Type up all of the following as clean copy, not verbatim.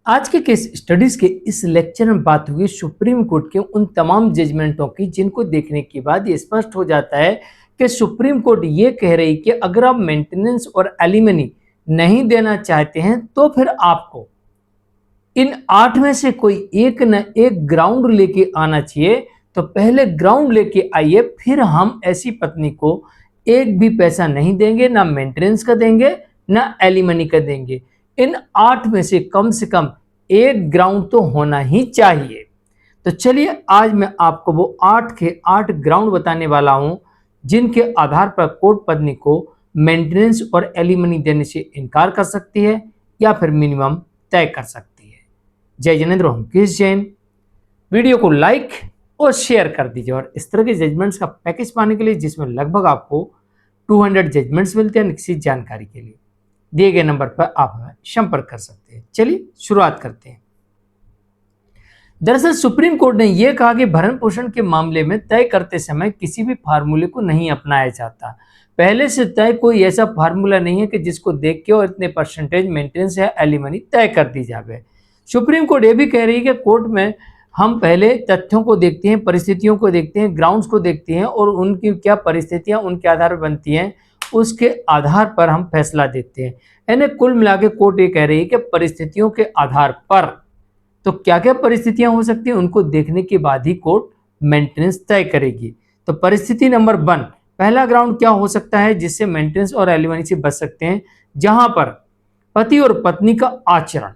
आज के case studies के इस लेक्चर में बात हुई सुप्रीम कोर्ट के उन तमाम जजमेंटों की जिनको देखने के बाद ये स्पष्ट हो जाता है कि सुप्रीम कोर्ट ये कह रही कि अगर आप मेंटेनेंस और एलिमनी नहीं देना चाहते हैं तो फिर आपको इन 8 में से कोई एक न एक ग्राउंड लेके आना चाहिए। तो पहले ग्राउंड लेके आइए, फिर हम ऐसी पत्नी को एक भी पैसा नहीं देंगे, ना मेंटेनेंस का देंगे ना एलिमनी का देंगे। इन 8 में से कम एक ग्राउंड तो होना ही चाहिए। तो चलिए आज मैं आपको वो 8 के 8 ग्राउंड बताने वाला हूं जिनके आधार पर कोर्ट पत्नी को मेंटेनेंस और एलिमनी देने से इनकार कर सकती है या फिर मिनिमम तय कर सकती है। जय जिनेंद्र, हम किस जैन। वीडियो को लाइक और शेयर कर दीजिए और इस तरह के जजमेंट्स का पैकेज पाने के लिए जिसमें लगभग आपको 200 जजमेंट्स मिलते हैं किसी जानकारी के लिए दिए गए नंबर पर आप हमें संपर्क कर सकते हैं। चलिए शुरुआत करते हैं। दरअसल सुप्रीम कोर्ट ने यह कहा कि भरण पोषण के मामले में तय करते समय किसी भी फार्मूले को नहीं अपनाया जाता। पहले से तय कोई ऐसा फार्मूला नहीं है कि जिसको देख के और इतने परसेंटेज मेंटेनेंस या एलिमनी तय कर दी जाए। सुप्रीम कोर्ट ये भी कह रही है कि कोर्ट में हम पहले तथ्यों को देखते हैं, परिस्थितियों को देखते हैं, ग्राउंड्स को देखते हैं और उनकी क्या परिस्थितियां उनके आधार पर बनती हैं, उसके आधार पर हम फैसला देते हैं। यानी कुल मिला के कोर्ट ये कह रही है कि परिस्थितियों के आधार पर, तो क्या क्या परिस्थितियां हो सकती हैं उनको देखने के बाद ही कोर्ट मेंटेनेंस तय करेगी। तो परिस्थिति नंबर 1, पहला ग्राउंड क्या हो सकता है जिससे मेंटेनेंस और एलिमनी से बच सकते हैं, जहां पर पति और पत्नी का आचरण,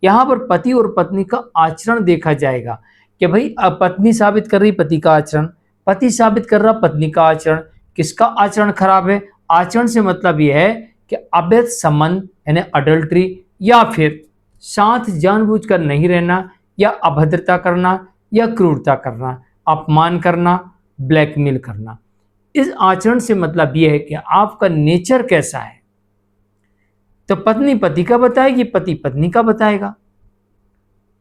यहां पर पति और पत्नी का आचरण देखा जाएगा कि भाई पत्नी साबित कर रही पति का आचरण, पति साबित कर रहा पत्नी का आचरण, किसका आचरण खराब है। आचरण से मतलब यह है कि अवैध संबंध यानी अडल्ट्री, या फिर साथ जानबूझकर नहीं रहना, या अभद्रता करना, या क्रूरता करना, अपमान करना, ब्लैकमेल करना। इस आचरण से मतलब यह है कि आपका नेचर कैसा है। तो पत्नी पति का बताएगी, पति पत्नी का बताएगा।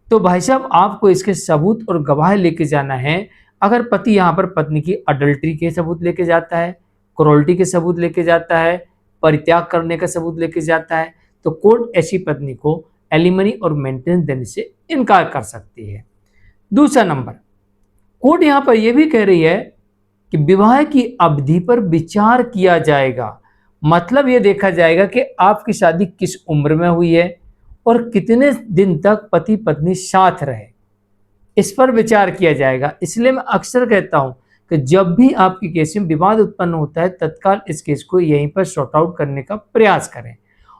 तो भाई साहब आपको इसके सबूत और गवाह लेके जाना है। अगर पति यहां पर पत्नी की अडल्ट्री के सबूत लेके जाता है, क्रूरल्टी के सबूत लेके जाता है, परित्याग करने का सबूत लेके जाता है, तो कोर्ट ऐसी पत्नी को एलिमनी और मेंटेनेंस देने से इनकार कर सकती है। दूसरा नंबर, कोर्ट यहां पर यह भी कह रही है कि विवाह की अवधि पर विचार किया जाएगा। मतलब यह देखा जाएगा कि आपकी शादी किस उम्र में हुई है और कितने दिन तक पति पत्नी साथ रहे, इस पर विचार किया जाएगा। इसलिए मैं अक्सर कहता हूं कि जब भी आपके केस में विवाद उत्पन्न होता है तत्काल इस केस को यहीं पर सॉर्ट आउट करने का प्रयास करें,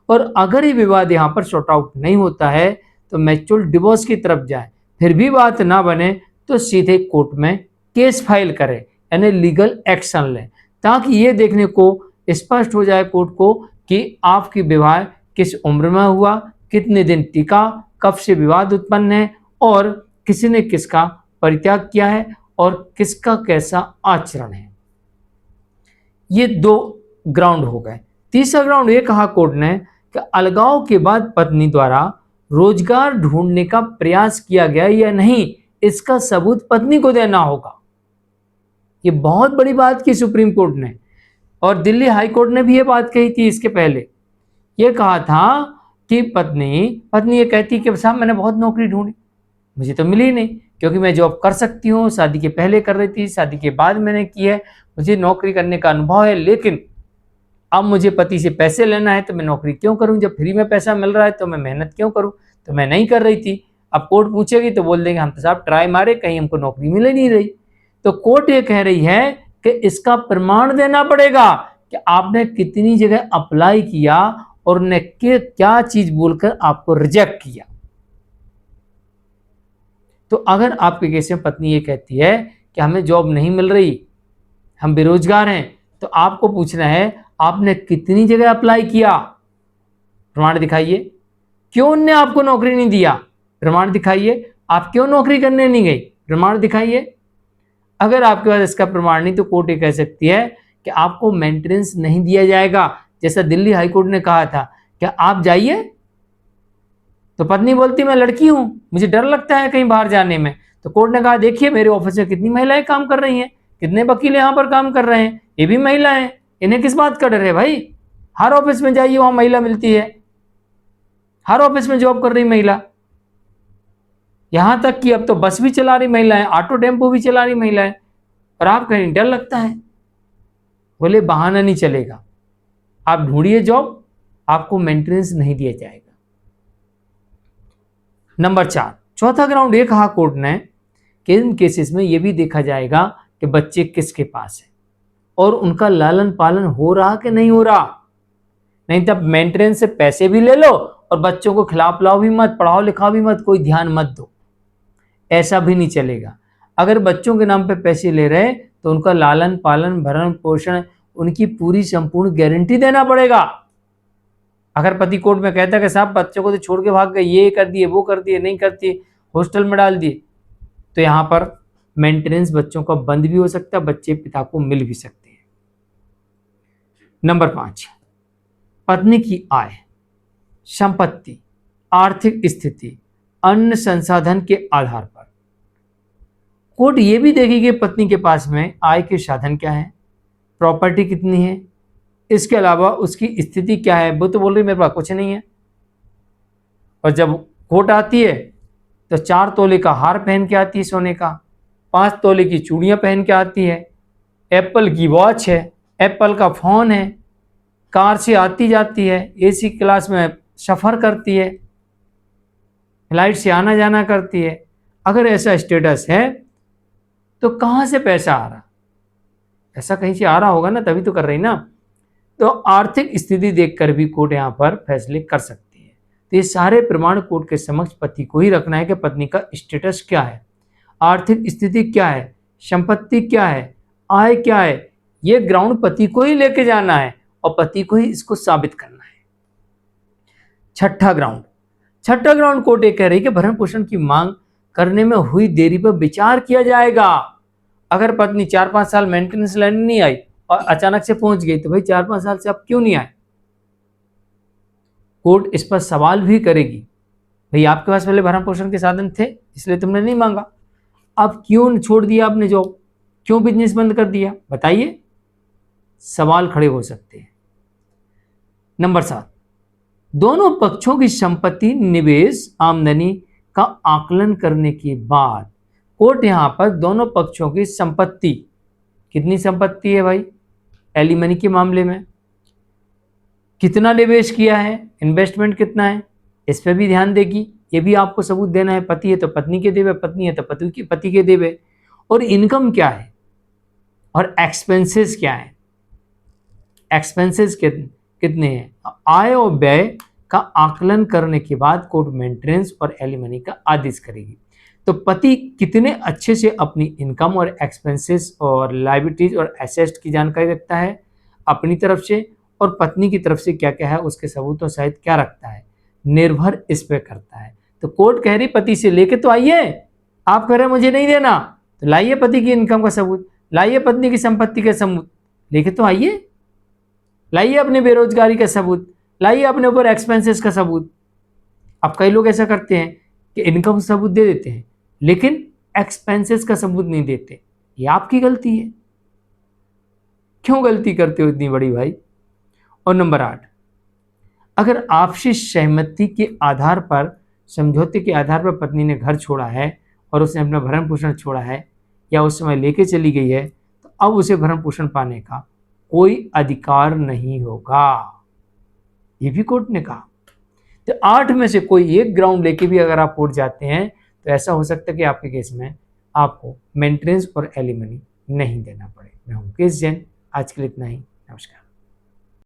और अगर ये विवाद यहाँ पर सॉर्ट आउट नहीं होता है तो म्यूचुअल डिवोर्स की तरफ जाए। फिर भी बात ना बने तो सीधे कोर्ट में केस फाइल करें, यानी लीगल एक्शन लें, ताकि ये देखने को स्पष्ट हो जाए कोर्ट को कि आपकी विवाह किस उम्र में हुआ, कितने दिन टिका, कब से विवाद उत्पन्न है और किसी ने किसका परित्याग किया है और किसका कैसा आचरण है। ये 2 ग्राउंड हो गए। तीसरा ग्राउंड ये कहा कोर्ट ने कि अलगाव के बाद पत्नी द्वारा रोजगार ढूंढने का प्रयास किया गया या नहीं, इसका सबूत पत्नी को देना होगा। ये बहुत बड़ी बात की सुप्रीम कोर्ट ने, और दिल्ली हाई कोर्ट ने भी ये बात कही थी इसके पहले। ये कहा था कि पत्नी ये कहती कि साहब मैंने बहुत नौकरी ढूंढी, मुझे तो मिली नहीं, क्योंकि मैं जॉब कर सकती हूँ, शादी के पहले कर रही थी, शादी के बाद मैंने की है, मुझे नौकरी करने का अनुभव है, लेकिन अब मुझे पति से पैसे लेना है तो मैं नौकरी क्यों करूं, जब फ्री में पैसा मिल रहा है तो मैं मेहनत क्यों करूं। तो मैं नहीं कर रही थी। अब कोर्ट पूछेगी तो बोल देंगे हम तो साहब ट्राई मारे, कहीं हमको नौकरी मिल नहीं रही। तो कोर्ट ये कह रही है कि इसका प्रमाण देना पड़ेगा कि आपने कितनी जगह अप्लाई किया और ने क्या चीज बोलकर आपको रिजेक्ट किया। तो अगर आपके केस में पत्नी ये कहती है कि हमें जॉब नहीं मिल रही, हम बेरोजगार हैं, तो आपको पूछना है आपने कितनी जगह अप्लाई किया, प्रमाण दिखाइए। क्यों उनने आपको नौकरी नहीं दिया, प्रमाण दिखाइए। आप क्यों नौकरी करने नहीं गई, प्रमाण दिखाइए। अगर आपके पास इसका प्रमाण नहीं तो कोर्ट ये कह सकती है कि आपको मेंटेनेंस नहीं दिया जाएगा, जैसा दिल्ली हाईकोर्ट ने कहा था कि आप जाइए। तो पत्नी बोलती मैं लड़की हूं, मुझे डर लगता है कहीं बाहर जाने में। तो कोर्ट ने कहा देखिए मेरे ऑफिस में कितनी महिलाएं काम कर रही हैं, कितने वकील यहां पर काम कर रहे हैं, ये भी महिला हैं, इन्हें किस बात का डर है भाई। हर ऑफिस में जाइए वहां महिला मिलती है, हर ऑफिस में जॉब कर रही महिला। यहां तक कि अब तो बस भी चला रही महिलाएं, ऑटो टेम्पो भी चला रही महिलाएं, और आप कहें डर लगता है। बोले बहाना नहीं चलेगा, आप ढूंढिए जॉब, आपको मेंटेनेंस नहीं दिया जाएगा। नंबर 4, चौथा ग्राउंड ये कहा कोर्ट ने कि इन केसेस में यह भी देखा जाएगा कि बच्चे किसके पास है और उनका लालन पालन हो रहा कि नहीं हो रहा। नहीं तब मेंटेनेंस से पैसे भी ले लो और बच्चों को खिला पिलाओ भी मत, पढ़ाओ लिखाओ भी मत, कोई ध्यान मत दो, ऐसा भी नहीं चलेगा। अगर बच्चों के नाम पे पैसे ले रहे तो उनका लालन पालन भरण पोषण उनकी पूरी संपूर्ण गारंटी देना पड़ेगा। अगर पति कोर्ट में कहता है कि साहब बच्चों को तो छोड़ के भाग गए, ये कर दिए वो कर दिए, नहीं करती, हॉस्टल में डाल दिए, तो यहां पर मेंटेनेंस बच्चों का बंद भी हो सकता है, बच्चे पिता को मिल भी सकते हैं। नंबर 5, पत्नी की आय, संपत्ति, आर्थिक स्थिति, अन्य संसाधन के आधार पर कोर्ट ये भी देखेगी कि पत्नी के पास में आय के साधन क्या है, प्रॉपर्टी कितनी है, इसके अलावा उसकी स्थिति क्या है। वो तो बोल रही मेरे पास कुछ नहीं है, और जब कोर्ट आती है तो 4 तोले का हार पहन के आती है सोने का, 5 तोले की चूड़ियां पहन के आती है, एप्पल की वॉच है, एप्पल का फोन है, कार से आती जाती है, एसी क्लास में सफर करती है, फ्लाइट से आना जाना करती है। अगर ऐसा स्टेटस है तो कहां से पैसा आ रहा, ऐसा कहीं से आ रहा होगा ना, तभी तो कर रही ना। तो आर्थिक स्थिति देखकर भी कोर्ट यहां पर फैसले कर सकती है। तो ये सारे प्रमाण कोर्ट के समक्ष पति को ही रखना है कि पत्नी का स्टेटस क्या है, आर्थिक स्थिति क्या है, संपत्ति क्या है, आय क्या है, ये ग्राउंड पति को ही लेके जाना है और पति को ही इसको साबित करना है। छठा ग्राउंड कोर्ट ये कह रही है कि भरण पोषण की मांग करने में हुई देरी पर विचार किया जाएगा। अगर पत्नी 4-5 साल मेंटेनेंस लेने नहीं आई और अचानक से पहुंच गई, तो भाई 4-5 साल से आप क्यों नहीं आए। कोर्ट इस पर सवाल भी करेगी, भाई आपके पास पहले भरण पोषण के साधन थे इसलिए तुमने नहीं मांगा, अब क्यों छोड़ दिया आपने जॉब, क्यों बिजनेस बंद कर दिया, बताइए, सवाल खड़े हो सकते हैं। नंबर 7, दोनों पक्षों की संपत्ति, निवेश, आमदनी का आकलन करने के बाद कोर्ट यहां पर दोनों पक्षों की संपत्ति, कितनी संपत्ति है भाई, एलिमनी के मामले में कितना निवेश किया है, इन्वेस्टमेंट कितना है, इस पर भी ध्यान देगी। ये भी आपको सबूत देना है, पति है तो पत्नी के देवे, पत्नी है तो पति के देवे, और इनकम क्या है और एक्सपेंसेस क्या है, एक्सपेंसेस कितने हैं। आय और व्यय का आकलन करने के बाद कोर्ट मेंटेनेंस और एलिमनी का आदेश करेगी। तो पति कितने अच्छे से अपनी इनकम और एक्सपेंसेस और लायबिलिटीज और एसेट्स की जानकारी रखता है अपनी तरफ से, और पत्नी की तरफ से क्या क्या है उसके सबूतों सहित क्या रखता है, निर्भर इस पे करता है। तो कोर्ट कह रही पति से लेके तो आइए, आप कह रहे मुझे नहीं देना, तो लाइए पति की इनकम का सबूत, लाइए पत्नी की संपत्ति का सबूत, लेके तो आइए, लाइए अपने बेरोजगारी का सबूत, लाइए अपने ऊपर एक्सपेंसेस का सबूत। अब कई लोग ऐसा करते हैं कि इनकम सबूत दे देते हैं लेकिन एक्सपेंसेस का सबूत नहीं देते, ये आपकी गलती है। क्यों गलती करते हो इतनी बड़ी भाई। और नंबर 8, अगर आपसी सहमति के आधार पर, समझौते के आधार पर पत्नी ने घर छोड़ा है और उसने अपना भरण पोषण छोड़ा है या उस समय लेके चली गई है, तो अब उसे भरण पोषण पाने का कोई अधिकार नहीं होगा, ये भी कोर्ट ने कहा। तो 8 में से कोई एक ग्राउंड लेके भी अगर आप कोर्ट जाते हैं तो ऐसा हो सकता है कि आपके केस में आपको मेंटेनेंस और एलिमनी नहीं देना पड़े। मैं हूं मुकेश जैन, आज के लिए इतना ही, नमस्कार।